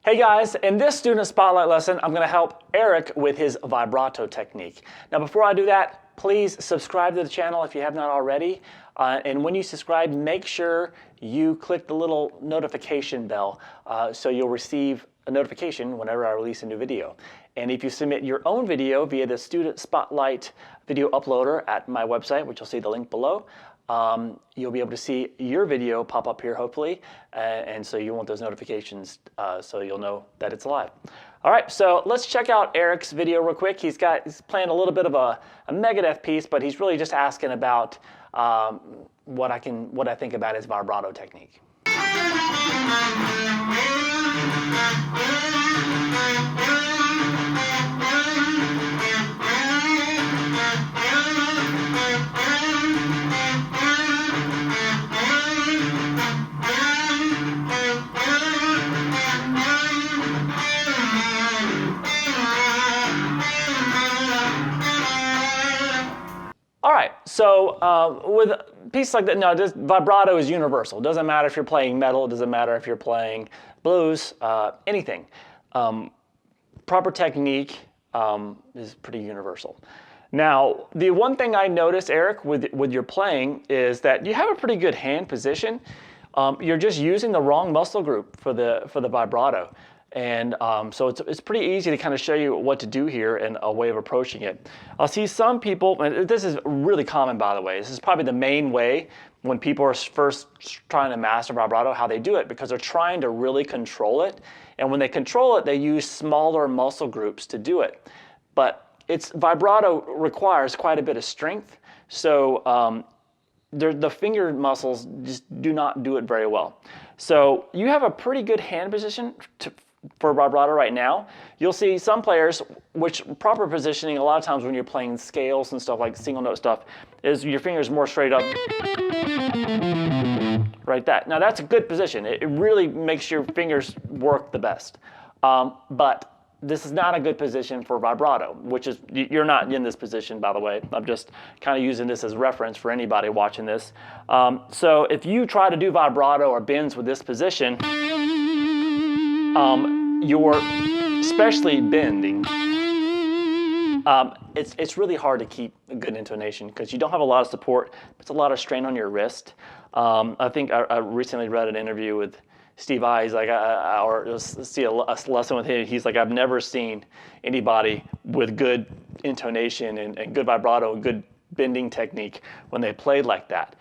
Hey guys, in this student spotlight lesson, I'm going to help Eric with his vibrato technique. Now before I do that, please subscribe to the channel if you have not already. And when you subscribe, make sure you click the little notification bell so you'll receive a notification whenever I release a new video. And if you submit your own video via the Student Spotlight video uploader at my website, which you'll see the link below, you'll be able to see your video pop up here hopefully, and so you want those notifications so you'll know that it's live. All right, so let's check out Erick's video real quick. He's playing a little bit of a Megadeth piece, but he's really just asking about what I think about his vibrato technique. All right, so with a piece like that, no, this vibrato is universal. It doesn't matter if you're playing metal, it doesn't matter if you're playing blues, anything. Proper technique is pretty universal. Now, the one thing I noticed, Eric, with your playing is that you have a pretty good hand position. You're just using the wrong muscle group for the vibrato. And so it's pretty easy to kind of show you what to do here and a way of approaching it. I'll see some people, and this is really common by the way, this is probably the main way when people are first trying to master vibrato, how they do it, because they're trying to really control it. And when they control it, they use smaller muscle groups to do it. But vibrato requires quite a bit of strength, so the finger muscles just do not do it very well. So you have a pretty good hand position for vibrato right now. You'll see some players, which proper positioning a lot of times when you're playing scales and stuff like single note stuff, is your fingers more straight up, right that. Now that's a good position. It really makes your fingers work the best. But this is not a good position for vibrato, which is, you're not in this position by the way. I'm just kind of using this as reference for anybody watching this. So if you try to do vibrato or bends with this position, you're especially bending. It's really hard to keep a good intonation because you don't have a lot of support. It's a lot of strain on your wrist. I think I recently read an interview with Steve I. He's like, or just see a lesson with him. He's like, I've never seen anybody with good intonation and good vibrato and good bending technique when they played like that.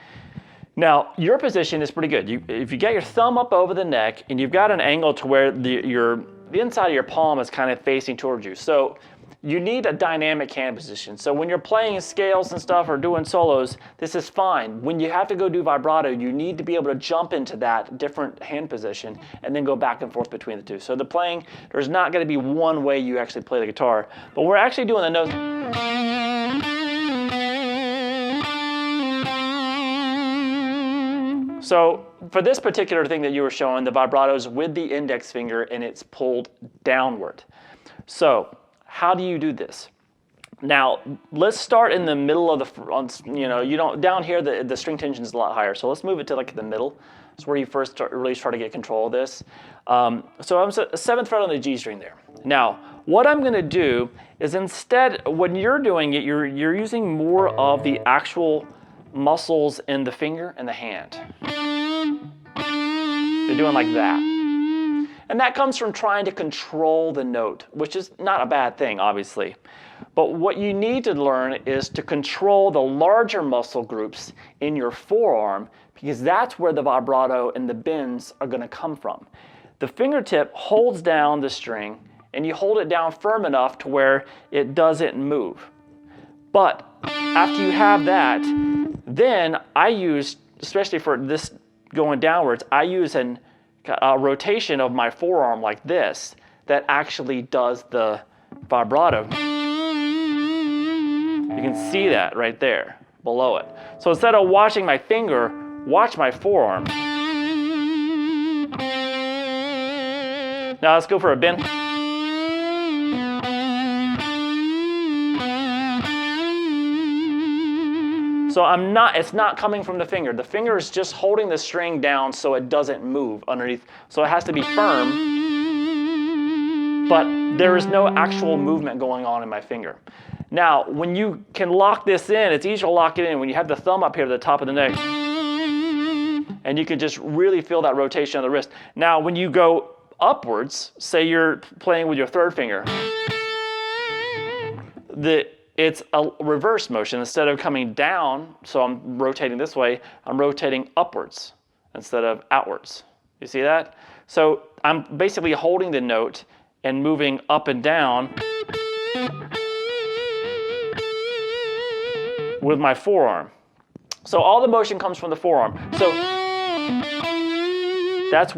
Now, your position is pretty good. If you get your thumb up over the neck and you've got an angle to where the inside of your palm is kind of facing towards you. So you need a dynamic hand position. So when you're playing scales and stuff or doing solos, this is fine. When you have to go do vibrato, you need to be able to jump into that different hand position and then go back and forth between the two. So the playing, there's not going to be one way you actually play the guitar, but we're actually doing the notes. So for this particular thing that you were showing, the vibrato is with the index finger and it's pulled downward. So how do you do this? Now let's start in the middle of the, down here the string tension is a lot higher. So let's move it to like the middle. It's where you first really start to get control of this. So I'm a 7th fret on the G string there. Now what I'm going to do is instead, when you're doing it, you're using more of the actual muscles in the finger and the hand. You're doing like that. And that comes from trying to control the note, which is not a bad thing, obviously. But what you need to learn is to control the larger muscle groups in your forearm, because that's where the vibrato and the bends are going to come from. The fingertip holds down the string, and you hold it down firm enough to where it doesn't move. But after you have that, then I use, especially for this going downwards, I use a rotation of my forearm like this that actually does the vibrato. You can see that right there below it. So instead of watching my finger, watch my forearm. Now let's go for a bend. So it's not coming from the finger. The finger is just holding the string down so it doesn't move underneath. So it has to be firm. but there is no actual movement going on in my finger. Now, when you can lock this in, it's easier to lock it in when you have the thumb up here at the top of the neck, and you can just really feel that rotation of the wrist. Now, when you go upwards, say you're playing with your third finger, it's a reverse motion. Instead of coming down, so I'm rotating this way, I'm rotating upwards instead of outwards. You see that? So I'm basically holding the note and moving up and down with my forearm. So all the motion comes from the forearm. So that's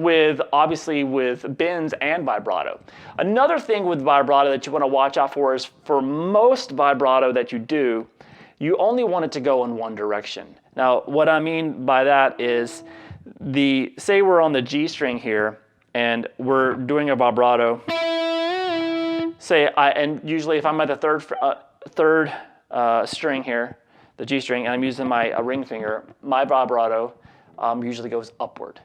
obviously with bends and vibrato. Another thing with vibrato that you want to watch out for is for most vibrato that you do, you only want it to go in one direction. Now, what I mean by that is, say we're on the G string here and we're doing a vibrato. And usually if I'm at the third string here, the G string, and I'm using my ring finger, my vibrato usually goes upward.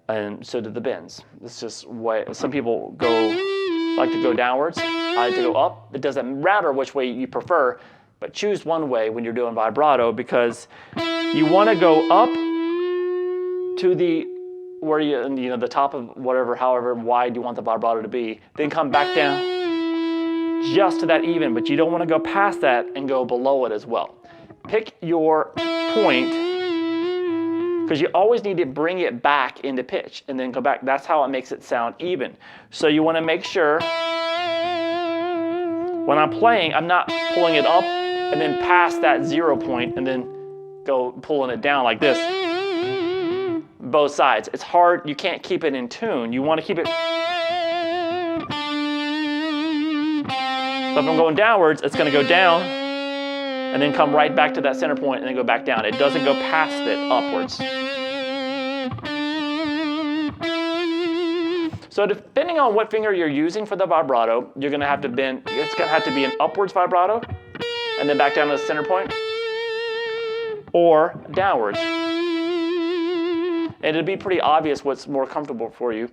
And so do the bends. It's just some people like to go downwards. I like to go up. It doesn't matter which way you prefer, but choose one way when you're doing vibrato, because you want to go up to the top of whatever, however wide you want the vibrato to be, then come back down just to that even, but you don't want to go past that and go below it as well. Pick your point, because you always need to bring it back into pitch and then go back. That's how it makes it sound even. So you want to make sure when I'm playing, I'm not pulling it up and then past that 0 point and then go pulling it down like this. Both sides. It's hard. You can't keep it in tune. You want to keep it. So if I'm going downwards, it's going to go down and then come right back to that center point and then go back down. It doesn't go past it upwards. So depending on what finger you're using for the vibrato, you're going to have to bend. It's going to have to be an upwards vibrato and then back down to the center point, or downwards. And it'd be pretty obvious what's more comfortable for you.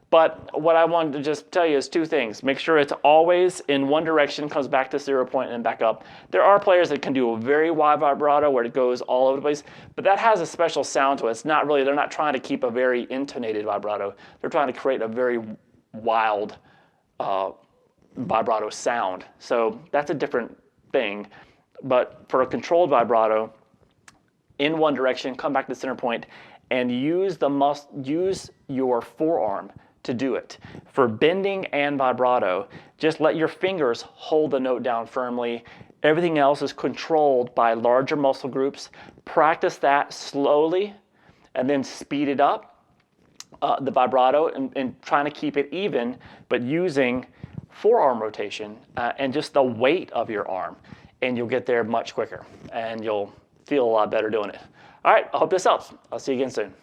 But what I wanted to just tell you is two things. Make sure it's always in one direction, comes back to 0 point and then back up. There are players that can do a very wide vibrato where it goes all over the place, but that has a special sound to it. It's not really, they're not trying to keep a very intonated vibrato. They're trying to create a very wild vibrato sound. So that's a different thing. But for a controlled vibrato, in one direction, come back to the center point, and use your forearm to do it. For bending and vibrato, just let your fingers hold the note down firmly. Everything else is controlled by larger muscle groups. Practice that slowly and then speed it up, the vibrato, and trying to keep it even, but using forearm rotation and just the weight of your arm, and you'll get there much quicker and you'll feel a lot better doing it. All right, I hope this helps. I'll see you again soon.